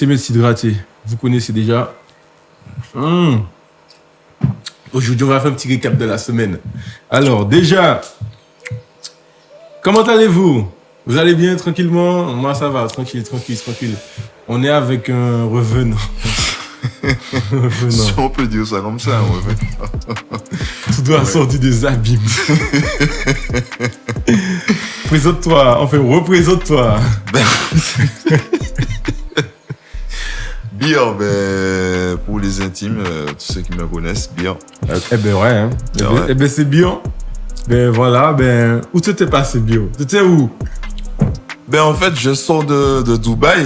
semelles déshydraté. Vous connaissez déjà. Aujourd'hui, on va faire un petit récap de la semaine. Alors, déjà, comment allez-vous? Vous allez bien, tranquillement? Moi, ça va, tranquille. On est avec un revenant. Si on peut dire ça comme ça, un revenant. Tout doit sortir des abîmes. Présente-toi, enfin, représente-toi. Beer, pour les intimes, tous ceux qui me connaissent, beer. Eh ben ouais, hein. Eh ben c'est bien. Ben voilà, où tu t'es passé, Bio? Tu étais où? En fait, je sors de Dubaï.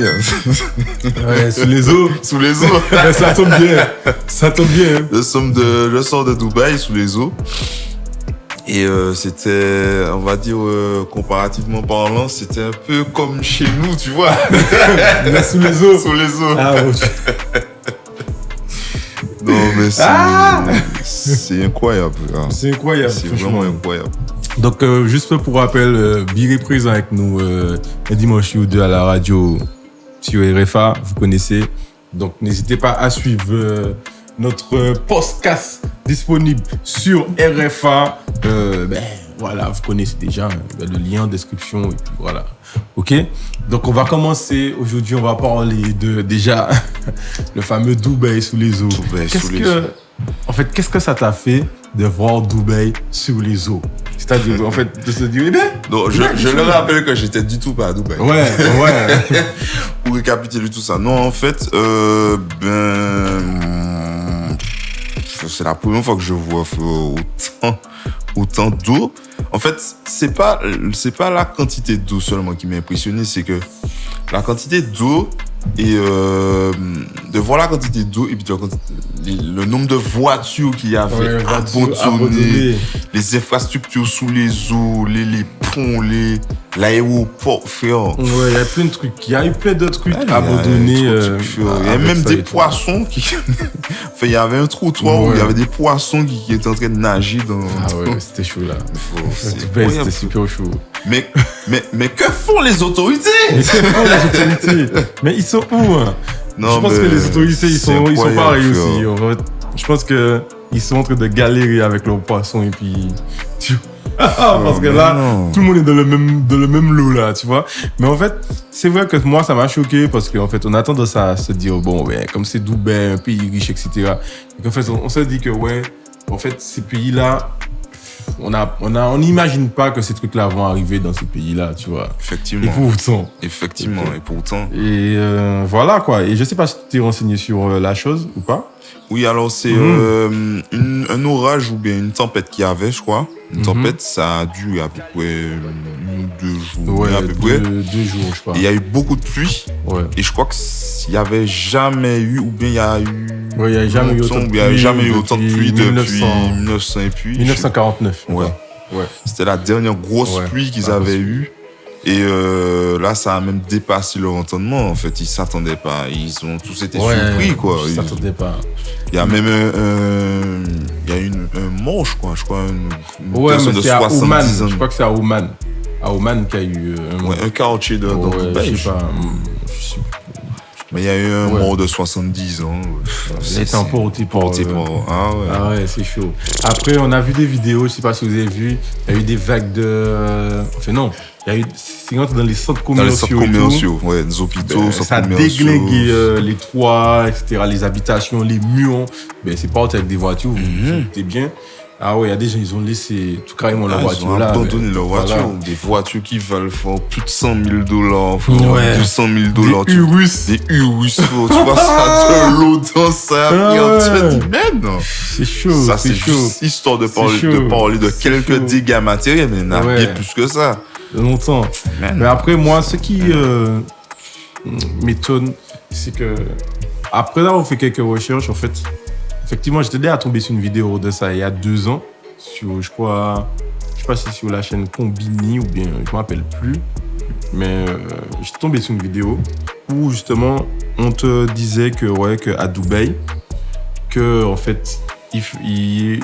Ouais, sous les eaux. Sous les eaux. Ben, ça tombe bien. Ça tombe bien. Hein. Je sors de Dubaï, sous les eaux. Et c'était, on va dire, comparativement parlant, c'était un peu comme chez nous, tu vois. Mais sous les eaux. Sous les eaux. Ah, ok. Non, mais c'est incroyable. Hein. C'est incroyable. C'est vraiment incroyable. Donc, juste pour rappel, Big est présent avec nous un dimanche ou deux à la radio sur RFA, vous connaissez. Donc, n'hésitez pas à suivre notre podcast disponible sur RFA. Voilà, vous connaissez déjà le lien en description. Et puis voilà. Ok. Donc, on va commencer. Aujourd'hui, on va parler de déjà le fameux Dubaï sous les eaux. En fait, qu'est-ce que ça t'a fait de voir Dubaï sous les eaux? C'est-à-dire, en fait, de se dire, non, je le rappelle que j'étais du tout pas à Dubaï. Ouais. Pour récapituler tout ça. Non, en fait, c'est la première fois que je vois autant d'eau. En fait, c'est pas la quantité d'eau seulement qui m'a impressionné, c'est que la quantité d'eau et de voir la quantité d'eau et puis le nombre de voitures qu'il y avait abandonnées, les infrastructures sous les eaux, les ponts, l'aéroport, frère. Ouais, il y a plein de trucs. Il y a eu plein de trucs abandonnés. Il y a même des poissons qui... Enfin, il y avait un trottoir où il y avait des poissons qui étaient en train de nager dans... Ah ouais, c'était chaud là. C'était super chaud. Mais que font les autorités? Mais ils sont où, hein? Je pense que les autorités, ils sont pareils aussi. En fait, je pense qu'ils sont en train de galérer avec leurs poissons et puis... Parce que là, tout le monde est dans le même lot là, tu vois. Mais en fait, c'est vrai que moi, ça m'a choqué parce qu'en fait, on a tendance à se dire, bon, ouais, comme c'est Dubaï, un pays riche, etc. Et qu'en fait, on se dit que, ouais, en fait, ces pays-là, on n'imagine pas que ces trucs-là vont arriver dans ces pays-là, tu vois. Effectivement. Et pourtant. Et Et voilà, quoi. Et je sais pas si tu t'es renseigné sur la chose ou pas. Oui, alors c'est un orage ou bien une tempête qu'il y avait, je crois. Une tempête, ça a dû à peu près 2 jours. Ouais, à peu près. 2 jours, je crois. Et il y a eu beaucoup de pluie. Ouais. Et je crois qu'il n'y avait jamais eu, ou bien il y a eu... Ouais, il n'y a jamais eu autant de pluie. Il n'y a jamais eu autant de pluie depuis 1900 et puis... 1949. Ouais. C'était la dernière grosse pluie qu'ils avaient eue. Et là, ça a même dépassé leur entendement. En fait, ils s'attendaient pas. Ils ont tous été surpris, quoi. Ils s'attendaient pas. Il y a même un mort, je crois. Une personne de 70 ans. Je crois que c'est à Oman. À Oman qu'il y a eu un mort. Un quartier dans Dubaï. Je sais pas. Mais il y a eu un mort de 70 ans. Il était emporté par... Ah ouais, c'est chaud. Après, on a vu des vidéos, je sais pas si vous avez vu. Il y a eu des vagues de... Enfin non, il y a eu... C'est dans les centres commerciaux. Dans les centres commerciaux, ouais, des hôpitaux, ça a déglingué les toits, etc., les habitations, les murs. C'est parti avec des voitures, vous doutez bien. Ah ouais, il y a des gens, ils ont laissé tout carrément leur voiture là. Ils ont abandonné leur voiture. Voilà. Des voitures qui valent plus de $100,000, $200,000. Des Urus. Des Urus. Tu vois ça de l'eau dans ça. Tu te dis, man. C'est chaud. Ça, c'est juste histoire de parler de quelques dégâts matériels, mais il y en a bien plus que ça. Longtemps. Mais après, moi, ce qui m'étonne, c'est que après avoir fait quelques recherches, en fait, effectivement, j'étais déjà tombé sur une vidéo de ça il y a 2 ans, sur, je sais pas si c'est sur la chaîne Combini ou bien, je me rappelle plus, mais j'étais tombé sur une vidéo où justement on te disait que à Dubaï, que en fait, il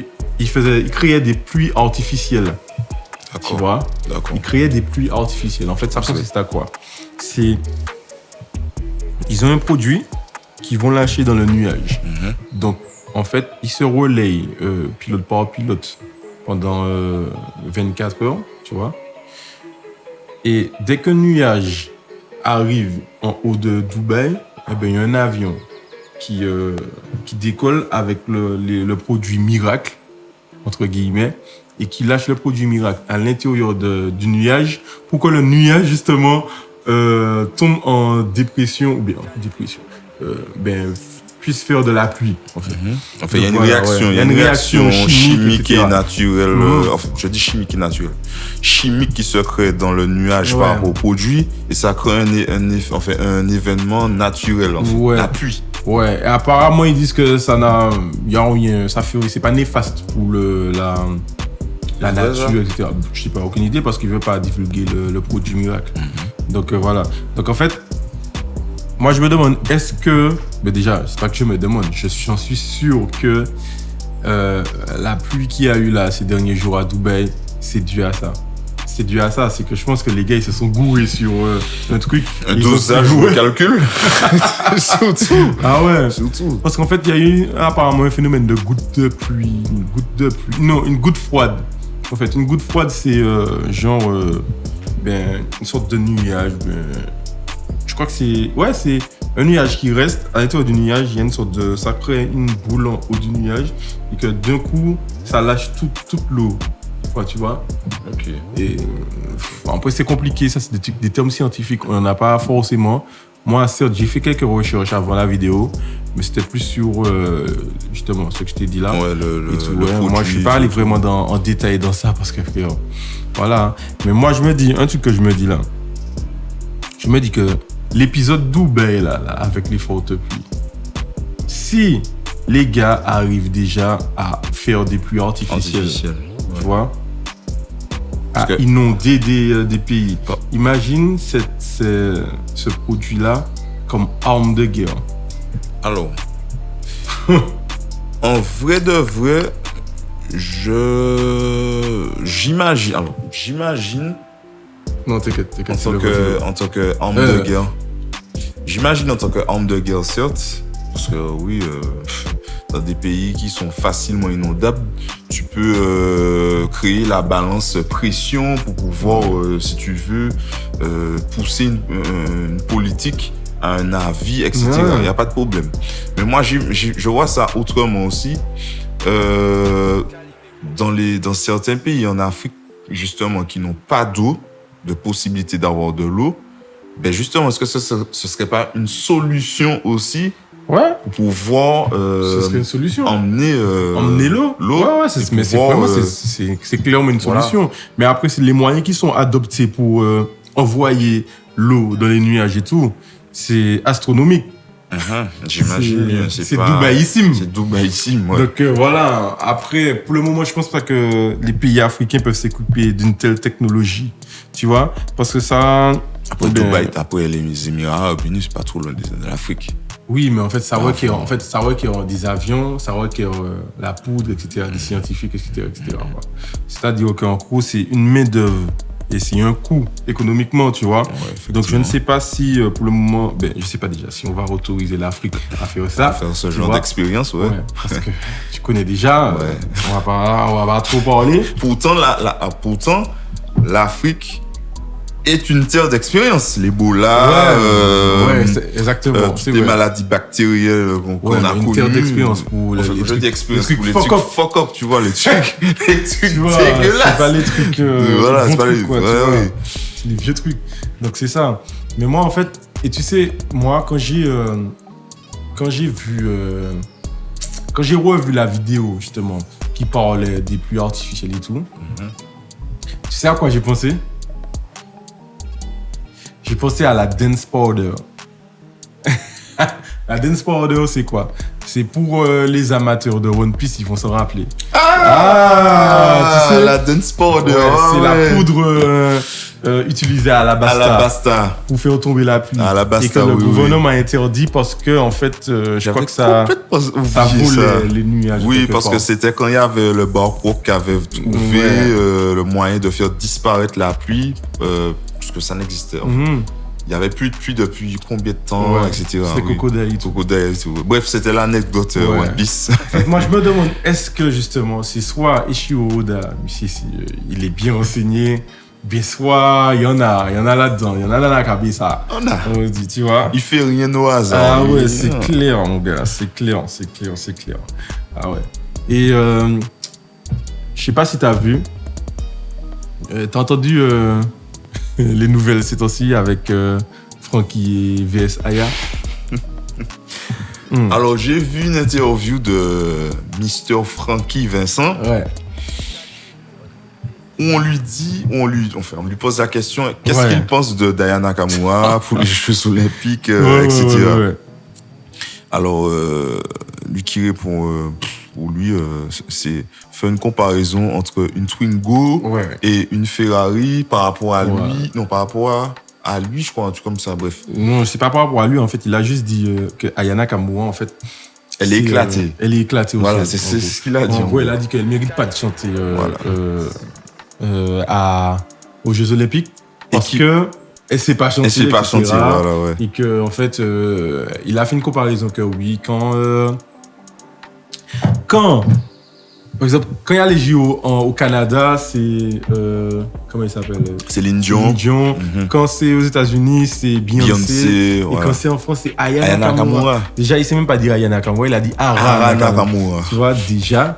créait des pluies artificielles. D'accord. Tu vois? D'accord. Il créait des pluies artificielles. En fait, ça consiste à quoi? C'est ils ont un produit qu'ils vont lâcher dans le nuage. Donc, en fait, ils se relayent pilote par pilote pendant 24 heures, tu vois. Et dès qu'un nuage arrive en haut de Dubaï, eh ben, il y a un avion qui décolle avec le produit miracle, entre guillemets, et qui lâche le produit miracle à l'intérieur du nuage pour que le nuage, justement, tombe en dépression, ou bien en dépression, puisse faire de la pluie, en fait. Enfin, il y a une réaction, il y a une réaction chimique et naturelle. Enfin, je dis chimique et naturelle. Chimique qui se crée dans le nuage par rapport au produit, et ça crée un événement naturel, en fait, la pluie. Ouais, et apparemment, ils disent que ça n'a, y a rien, ça fait, c'est pas néfaste pour la nature, etc. Je sais pas, aucune idée, parce qu'ils veulent pas divulguer le produit miracle. Donc, voilà. Donc, en fait, moi, je me demande, est-ce que... Mais déjà, c'est pas que je me demande, j'en suis sûr que la pluie qu'il y a eu là ces derniers jours à Dubaï, c'est dû à ça. C'est dû à ça, c'est que je pense que les gars, ils se sont gourés sur un truc. Un dosage de calcul. Surtout. Ah ouais. Surtout. Parce qu'en fait, il y a eu apparemment un phénomène de goutte de pluie. Non, une goutte froide. En fait, une goutte froide, c'est genre... une sorte de nuage. Je crois que c'est... Ouais, c'est un nuage qui reste. À l'intérieur du nuage, il y a une sorte de... Ça crée une boule en haut du nuage. Et que d'un coup, ça lâche toute l'eau. Ouais, tu vois. Ok. Et après, c'est compliqué. Ça, c'est des termes scientifiques. On n'en a pas forcément. Moi, certes, j'ai fait quelques recherches avant la vidéo. Mais c'était plus sur, justement, ce que je t'ai dit là. Ouais, le produit, moi, je suis pas allé vraiment en détail dans ça. Parce que, voilà. Mais moi, je me dis... Un truc que je me dis là. Je me dis que l'épisode Dubaï, là, avec les fortes pluies, si les gars arrivent déjà à faire des pluies artificielles. Tu vois, à inonder des pays. Imagine ce produit-là comme arme de guerre. Alors, en vrai de vrai, j'imagine. Non, t'inquiète. En tant qu'arme de guerre. J'imagine en tant qu'arme de guerre, certes. Parce que oui, dans des pays qui sont facilement inondables, tu peux créer la balance pression pour pouvoir, si tu veux, pousser une politique à un avis, etc. Il n'y a pas de problème. Mais moi, je vois ça autrement aussi. Dans certains pays en Afrique, justement, qui n'ont pas d'eau, de possibilité d'avoir de l'eau, ben justement, est-ce que ce serait pas une solution aussi pour pouvoir ce serait une solution. emmener l'eau. Ouais, c'est clairement une solution. Mais après, c'est les moyens qui sont adoptés pour envoyer l'eau dans les nuages et tout, c'est astronomique. J'imagine bien. C'est Dubaïssime. C'est Dubaïssime, ouais. Donc voilà, après, pour le moment, je pense pas que les pays africains peuvent s'équiper d'une telle technologie, tu vois, parce que ça... Dubaï, après les Émirats Arabes Unis, c'est pas trop loin de l'Afrique. Oui, mais en fait, ça requiert des avions, ça requiert la poudre, etc., des scientifiques, etc. C'est-à-dire qu'en gros, c'est une main-d'œuvre. Et c'est un coût économiquement, tu vois. Ouais, donc, je ne sais pas si, pour le moment, je sais pas déjà si on va autoriser l'Afrique à faire ça. À faire ce genre d'expérience, ouais. Parce que tu connais déjà, on va pas trop parler. Pourtant, l'Afrique est une terre d'expérience. L'Ebola, exactement. toutes les maladies bactérielles qu'on a connues. Une terre d'expérience pour les trucs fuck up, tu vois, les trucs dégueulasses. C'est pas les trucs voilà, c'est pas les c'est les vieux trucs. Donc c'est ça. Mais moi en fait, et tu sais, moi quand j'ai revu la vidéo justement qui parlait des pluies artificielles et tout, tu sais à quoi j'ai pensé? J'ai pensé à la dance powder. La dance powder, c'est quoi? C'est pour les amateurs de One Piece, ils vont s'en rappeler. Tu sais, la dance powder. C'est la poudre utilisée à Alabasta. Pour faire tomber la pluie. Alabasta, et que le gouvernement a interdit parce que, en fait, je crois que ça volait les nuages. Oui, parce que c'était quand il y avait le Barcourt qui avait trouvé le moyen de faire disparaître la pluie, parce que ça n'existait. il y avait plus de pluie depuis combien de temps, etc. C'était Crocodile. Crocodile et tout. Bref, c'était l'anecdote One Piece. Moi, je me demande, est-ce que justement, c'est soit Ishiro Oda, il est bien renseigné, bien soit il y en a là-dedans, il y en a dans la cabine, on dit, tu vois. Il fait rien au hasard. Ah ouais, c'est clair, mon gars, c'est clair. Ah ouais. Et je sais pas si t'as vu, t'as entendu les nouvelles ces temps-ci avec Frankie et VS Aya. Alors, j'ai vu une interview de Mr. Frankie Vincent. Ouais. Où on lui pose la question, qu'est-ce qu'il pense de Aya Nakamura pour les Jeux Olympiques, etc. Ouais. Alors, lui qui répond, pour lui, c'est faire une comparaison entre une Twingo et une Ferrari par rapport à lui. Non, par rapport à lui, je crois, un truc comme ça, bref. Non, c'est pas par rapport à lui, en fait. Il a juste dit que Aya Nakamura, en fait, elle est éclatée. Elle est éclatée aussi. Voilà, c'est ce qu'il a dit. Elle a dit qu'elle mérite pas de chanter aux Jeux Olympiques parce que elle sait pas chanter. Voilà. Et que en fait, il a fait une comparaison que oui, quand par exemple, quand il y a les JO au Canada, c'est comment il s'appelle? Céline Dion. Quand c'est aux États-Unis, c'est Beyoncé. Et quand c'est en France, c'est Aya Nakamura. Déjà, il sait même pas dire Aya Nakamura, il a dit Ara Nakamura. Tu vois, déjà.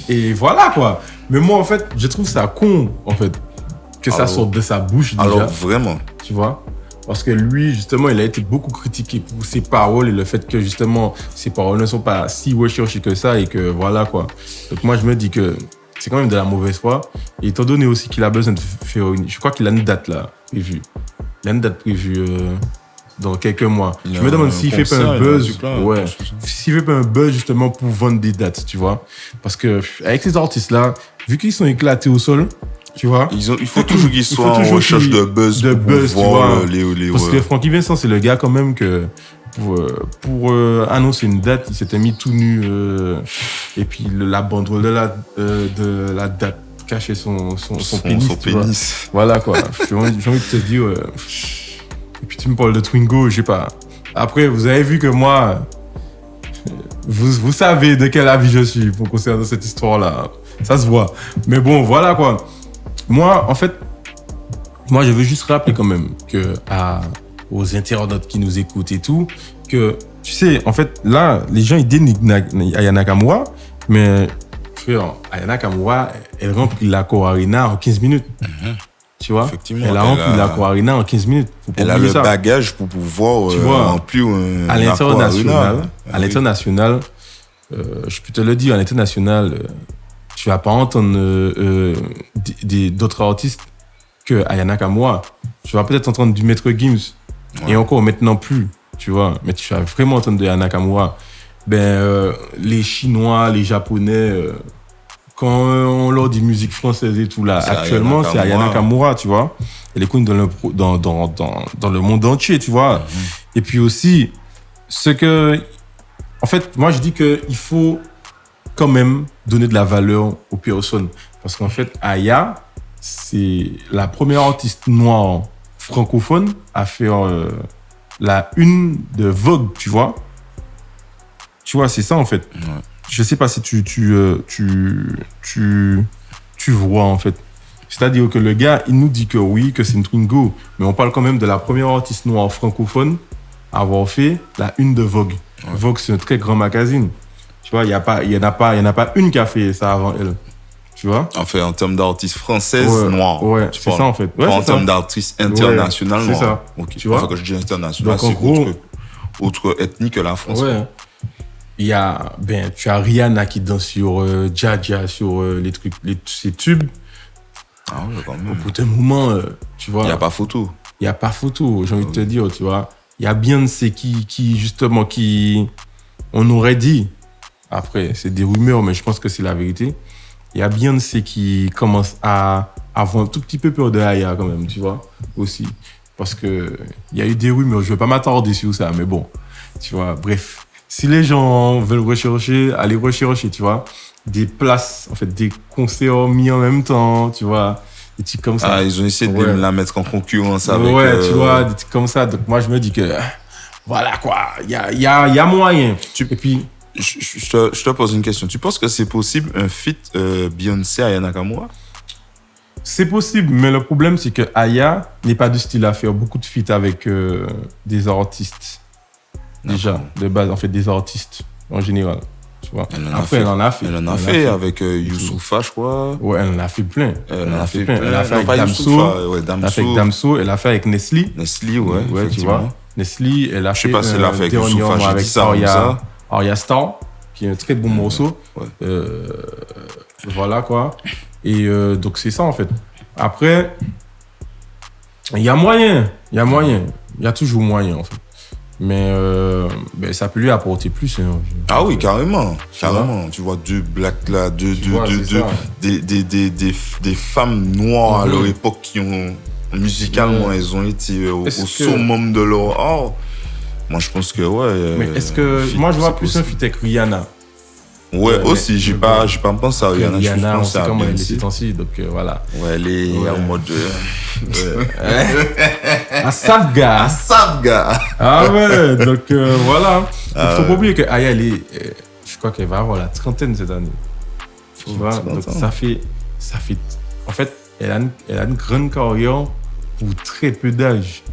Et voilà quoi. Mais moi, en fait, je trouve ça con, en fait, que ça sorte de sa bouche déjà. Alors, vraiment. Tu vois? Parce que lui, justement, il a été beaucoup critiqué pour ses paroles et le fait que, justement, ses paroles ne sont pas si recherchées que ça et que voilà, quoi. Donc, moi, je me dis que c'est quand même de la mauvaise foi. Et étant donné aussi qu'il a besoin de faire je crois qu'il a une date, là, prévue. Il a une date prévue dans quelques mois. Je me demande s'il fait pas un buzz. S'il fait pas un buzz, justement, pour vendre des dates, tu vois. Parce que, avec ces artistes-là, vu qu'ils sont éclatés au sol, tu vois. Il faut toujours qu'ils soient en recherche de buzz, tu vois. Les parce que Frankie Vincent, c'est le gars quand même que pour annoncer une date, il s'était mis tout nu et puis la banderole de la date cachait son pénis. Son pénis. Voilà quoi. J'ai envie de te dire. Et puis tu me parles de Twingo, je sais pas. Après, vous avez vu que moi, vous savez de quel avis je suis pour concernant cette histoire-là. Ça se voit. Mais bon, voilà quoi. Moi, en fait, je veux juste rappeler quand même aux internautes qui nous écoutent et tout, que, tu sais, en fait, là, les gens, ils dénigrent Aya Nakamura, mais, frère, Aya Nakamura, elle remplit l'Accor Arena en 15 minutes. Tu vois? Effectivement. Elle a rempli l'Accor Arena en 15 minutes. Elle a le bagage pour pouvoir remplir à l'international. À l'international, je peux te le dire, à l'international, tu vas pas entendre d'autres artistes que Aya Nakamura. Tu vas peut-être entendre du Maître Gims. Et encore maintenant plus, tu vois. Mais tu vas vraiment entendre de Aya Nakamura. Les Chinois, les Japonais, quand on leur dit musique française et tout là, actuellement, c'est Aya Nakamura, tu vois. Elle est connue dans le monde entier, tu vois. Et puis aussi, en fait, moi je dis qu'il faut quand même donner de la valeur aux personnes. Parce qu'en fait, Aya, c'est la première artiste noire francophone à faire la une de Vogue, tu vois. Tu vois, c'est ça en fait. Je sais pas si tu vois en fait. C'est-à-dire que le gars, il nous dit que oui, que c'est une Twingo, mais on parle quand même de la première artiste noire francophone à avoir fait la une de Vogue. Vogue, c'est un très grand magazine. Tu vois, il y en a pas une qui a fait ça avant elle. Tu vois? En fait, en termes d'artistes françaises noires. Ouais, c'est ça en fait. Ouais, en termes d'artistes internationales noires. C'est ça. Okay. Tu vois? Enfin, quand je dis international, c'est autre ethnie que la France. Ouais. Il y a, tu as Rihanna qui danse sur Jaja, sur ces tubes. Ah ouais, quand même. Au bout d'un moment, tu vois. Il n'y a pas photo. Il n'y a pas photo, j'ai envie de te dire, tu vois. Il y a Beyoncé qui, on aurait dit, après, c'est des rumeurs, mais je pense que c'est la vérité. Il y a Beyoncé qui commence à avoir un tout petit peu peur de Aya quand même, tu vois, aussi. Parce que il y a eu des rumeurs, je ne vais pas m'attarder sur ça, mais bon, tu vois, bref. Si les gens veulent rechercher, allez rechercher, tu vois, des places, en fait, des concerts mis en même temps, tu vois, des trucs comme ça. Ah, ils ont essayé de Ouais. la mettre en concurrence avec. Ouais, tu vois, des trucs comme ça. Donc, moi, je me dis que, voilà, quoi, il y a moyen. Et puis, Je te pose une question. Tu penses que c'est possible un feat Beyoncé Aya Nakamura? c'est possible, mais le problème, c'est que Aya n'est pas du style à faire beaucoup de feats avec des artistes. Déjà, D'accord. de base, en fait, des artistes, en général. Tu vois. Elle en a Après, fait. elle en a fait. Elle en a fait avec Youssoufa, je crois. Ouais, elle en a fait plein. Elle en a fait plein. Elle a fait Non, avec pas Damso. Youssoufa, ouais, Elle a fait avec Damso. Damso. Elle a fait avec Nestlé. Nestlé, ouais, Ouais, tu effectivement. vois. Nestlé, elle a Je sais fait pas si elle a fait avec dernièrement Youssoufa, j'ai avec dit ça comme ça. Arya Star, qui est un très bon morceau. Ouais. Voilà, quoi. Et donc, c'est ça, en fait. Après, il y a moyen. Il y a moyen. Il y a toujours moyen, en fait. Mais ben, ça peut lui apporter plus. Hein. Ah oui, carrément. Carrément. Tu vois, deux blacks là, vois, c'est ça. des femmes noires à leur époque qui ont, musicalement, Ouais. elles ont été au Est-ce que- summum de leur art. Moi, je pense que, ouais. Mais est-ce que. Moi, je vois c'est plus un possible. feat avec Rihanna. Ouais, Ouais, aussi, mais- j'ai pas pensé à Rihanna. Rihanna, on je sait pense à comment elle est Beyoncé. ces temps-ci, donc voilà. Ouais, elle est Ouais. en mode. Ah, ça, gars! ça, gars! Ah ouais, donc voilà. Donc, Ah faut ouais. pas oublier que Aya, elle est. Je crois qu'elle va avoir la trentaine cette année. Tu vois, 30 donc ans. ça fait. En fait, elle a une grande carrière pour très peu d'âge.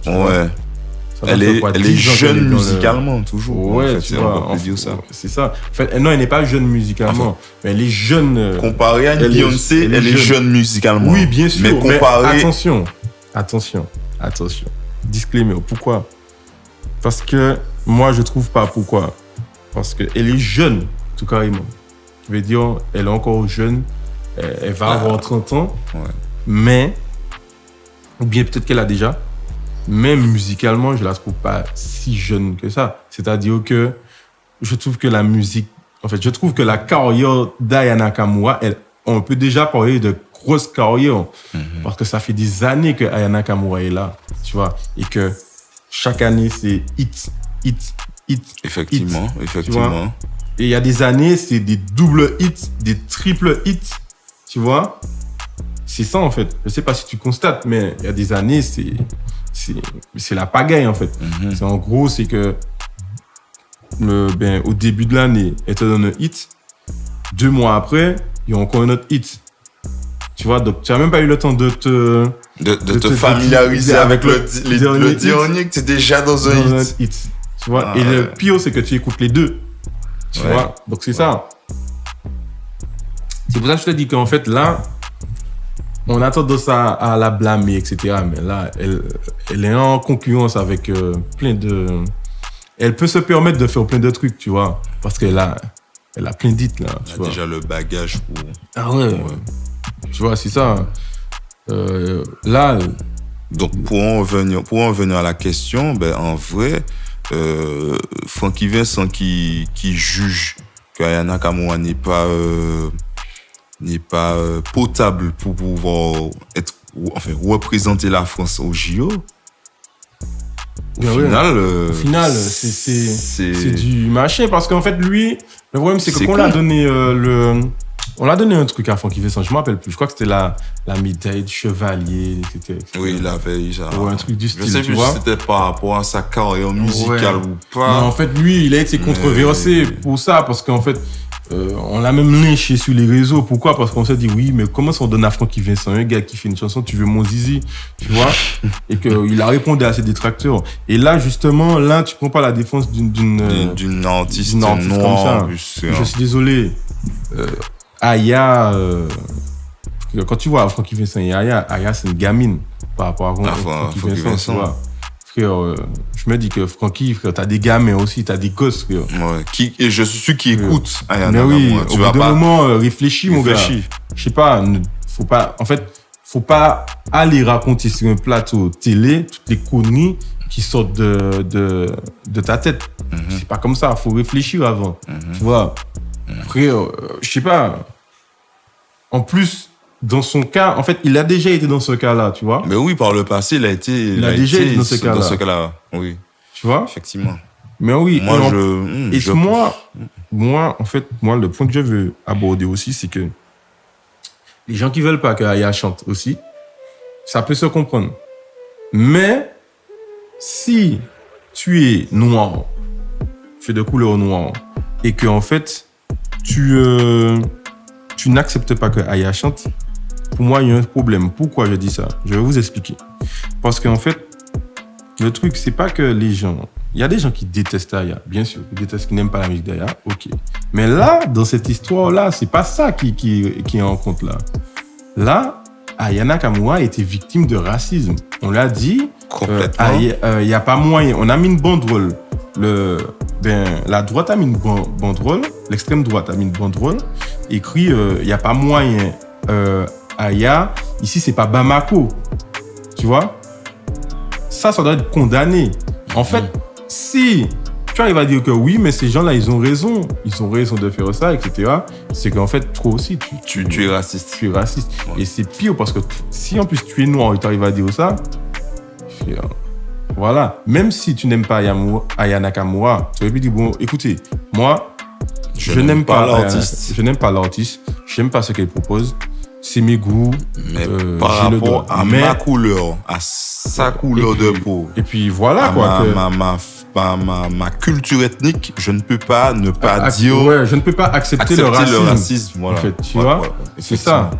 Tu vois. Ouais. Ça doit Elle faire est, quoi, elle 10 est ans qu'elle jeune est dans le- musicalement, toujours. Ouais, en fait, tu on vois, peut dire ça. c'est ça. En fait, non, elle n'est pas jeune musicalement, mais elle est jeune. Comparé à une Elle est- Beyoncé, elle est elle est jeune. jeune musicalement. Oui, bien sûr. Mais comparé. attention. Disclaimer. Pourquoi? Parce que moi, je trouve pas pourquoi. Parce qu'elle est jeune, tout carrément. Je veux dire, elle est encore jeune. Elle va avoir 30 ans. Ouais. Mais, ou bien peut-être qu'elle a déjà. Mais musicalement, je la trouve pas si jeune que ça. C'est-à-dire que je trouve que la musique, en fait, je trouve que la carrière d'Aya Nakamura, on peut déjà parler de grosse carrière. Parce que ça fait des années que Aya Nakamura est là, tu vois. Et que chaque année, c'est hit. Effectivement, tu effectivement. Et il y a des années, c'est des doubles hits, des triples hits, tu vois. C'est ça, en fait. Je sais pas si tu constates, mais il y a des années, c'est la pagaille, en fait. C'est en gros, c'est que au début de l'année, elle te donne un hit. 2 mois après, il y a encore un autre hit. Tu vois, donc tu n'as même pas eu le temps de te te familiariser avec le dernier hit. dernier que tu es déjà dans un dans hit. un hit. Tu vois, Ah, et le ouais. pire, c'est que tu écoutes les deux. Tu Ouais. vois, donc c'est ça. C'est pour ça que je te dis qu'en fait, là, on a tendance à la blâmer, etc. Mais là, elle est en concurrence avec plein de... Elle peut se permettre de faire plein de trucs, tu vois. Parce qu'elle a plein d'hits, là. Tu Elle a vois. déjà le bagage pour. Ah ouais. Tu vois, c'est ça. Là, Donc, pour en revenir à la question, ben, en vrai, Frankie Vincent qui juge qu'Aya Nakamura n'est pas potable pour pouvoir représenter la France au JO. Au Ben ouais. final, au final, c'est du machin. Parce qu'en fait, lui, le problème, c'est que C'est qu'on con. l'a donné on l'a donné un truc à Francky Vincent, je me rappelle plus. Je crois que c'était la médaille de chevalier, etc. Oui, il avait eu ça. Ouais, un truc du Je style, sais tu plus vois. si c'était par rapport à sa carrière musicale Ouais. ou Mais pas. en fait, lui, il a été controversé pour ça, parce qu'en fait, on l'a même lynché sur les réseaux. Pourquoi? Parce qu'on s'est dit, oui, mais comment ça on donne à Francky Vincent, un gars qui fait une chanson, tu veux mon zizi, tu vois? Et qu'il a répondu à ses détracteurs. Et là, justement, là, tu prends pas la défense D'une artiste d'une artiste comme noire. ça. en plus, Je suis désolé. Aya, quand tu vois Francky Vincent et Aya, c'est une gamine par rapport à Francky Francky Vincent, Vincent. tu vois. Frère, je me dis que Francky, frère, t'as des gamins aussi, t'as des gosses, frère. Ouais. Et je suis sûr qui écoute Aya Mais oui, Nakamura. au Tu bout vas d'un pas. moment, réfléchis, mon gars. Réfléchis. Je sais pas, faut pas aller raconter sur un plateau télé toutes les conneries qui sortent de ta tête. C'est pas comme ça, faut réfléchir avant. Tu vois. Frère, je sais pas. En plus, dans son cas, en fait, il a déjà été dans ce cas-là, tu vois. Mais oui, par le passé, il a déjà été été dans ce cas-là. Dans ce cas-là, oui, Tu vois. effectivement. Mais oui. Moi, moi, en fait, le point que je veux aborder aussi, c'est que les gens qui veulent pas que Aya chante aussi, ça peut se comprendre. Mais si tu es noir, tu es de couleur noire, et que en fait tu n'acceptes pas que Aya chante, pour moi il y a un problème. Pourquoi je dis ça? Je vais vous expliquer. Parce qu'en fait, le truc, c'est pas que les gens... Il y a des gens qui détestent Aya, bien sûr, qui n'aiment pas la musique d'Aya, ok. Mais là, dans cette histoire-là, c'est pas ça qui est en compte là. Là, Aya Nakamura a été victime de racisme. On l'a dit. Complètement. Il n'y a pas moyen. On a mis une banderole. La droite a mis une banderole. L'extrême droite a mis une banderole. Écrit, il n'y a pas moyen. Aya, ici, c'est pas Bamako. Tu vois? Ça doit être condamné. En fait, si tu arrives à dire que oui, mais ces gens-là, ils ont raison de faire ça, etc., c'est qu'en fait, toi aussi, tu es raciste. Tu es raciste. Ouais. Et c'est pire parce que si en plus tu es noir et tu arrives à dire ça, voilà. Même si tu n'aimes pas Aya Nakamura, tu aurais pu dire, bon, écoutez, moi, je n'aime pas l'artiste. Je n'aime pas l'artiste. Je n'aime pas ce qu'elle propose. C'est mes goûts. Mais par rapport à ma couleur, à sa couleur de peau. Et puis voilà, quoi. Ma culture ethnique, je ne peux pas ne pas dire. Ouais, je ne peux pas accepter le racisme. Voilà. En fait, tu vois, c'est ça.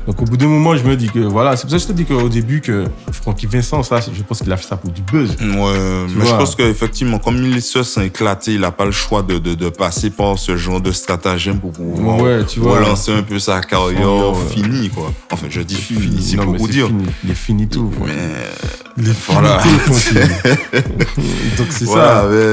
Donc au bout d'un moment, je me dis que voilà, c'est pour ça que je te dis qu'au début que Francky Vincent, ça, je pense qu'il a fait ça pour du buzz. Ouais, mais je pense qu'effectivement, comme les se sont éclatés, il n'a pas le choix de passer par ce genre de stratagème pour pouvoir relancer un peu sa carrière finie, quoi. Enfin, je dis fini, c'est pour vous dire. Il est fini tout. Mais il est fini voilà. tout. Donc c'est voilà, ça. ouais.